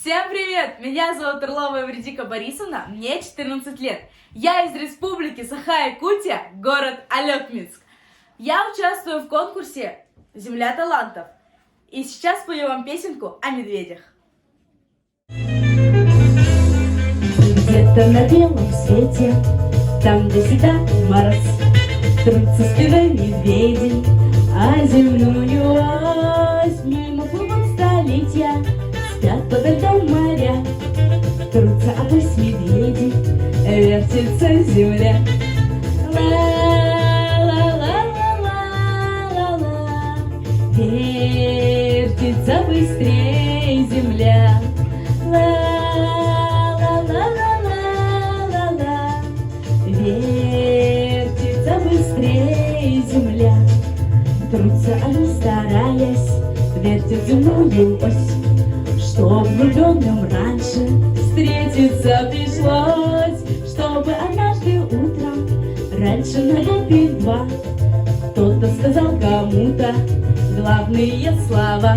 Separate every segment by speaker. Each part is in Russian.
Speaker 1: Всем привет! Меня зовут Орлова Эвредика Борисовна, мне 14 лет. Я из республики Саха-Якутия, город Алекминск. Я участвую в конкурсе «Земля талантов». И сейчас пою вам песенку о медведях.
Speaker 2: Где-то на белом свете, там, где всегда мороз, трутся спиной медведи, а земную ось мимо плывут столетия, спят подо льдом моря, трутся ось медведи, вертится земля. Ла-ла-ла-ла-ла-ла, вертится быстрей земля. Вертится быстрее земля, трутся они, стараясь, вертят земную ось, чтоб влюбленным раньше встретиться пришлось, чтобы однажды утром, раньше на год и два, кто-то сказал кому-то главные слова.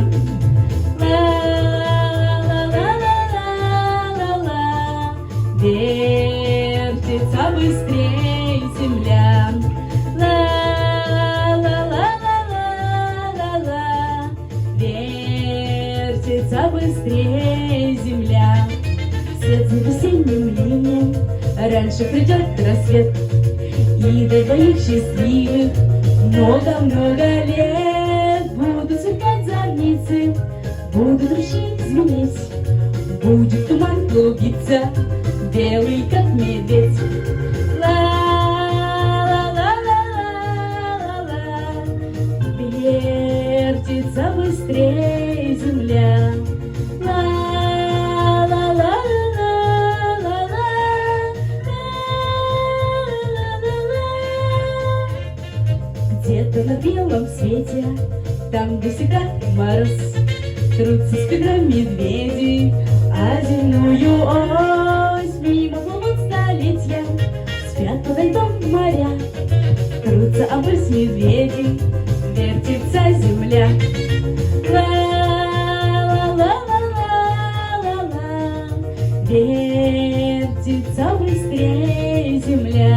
Speaker 2: Вертится быстрей земля. Ла-ла-ла-ла-ла-ла-ла. Вертится быстрей земля. Вслед за весенним ливнем раньше придет рассвет, и до двоих счастливых много-много лет будут сверкать зорницы, будут ручьи звенеть, будет туман клубиться, белый, как медведь. Ла-ла-ла-ла-ла-ла, вертится быстрее земля. Где-то на белом свете, там, где всегда мороз, трутся спиной медведи, а земную ось мимо плывут столетия, спят подо льдом моря, трутся ось медведи, вертится земля. Ла-ла-ла-ла-ла-ла, вертится быстрее земля.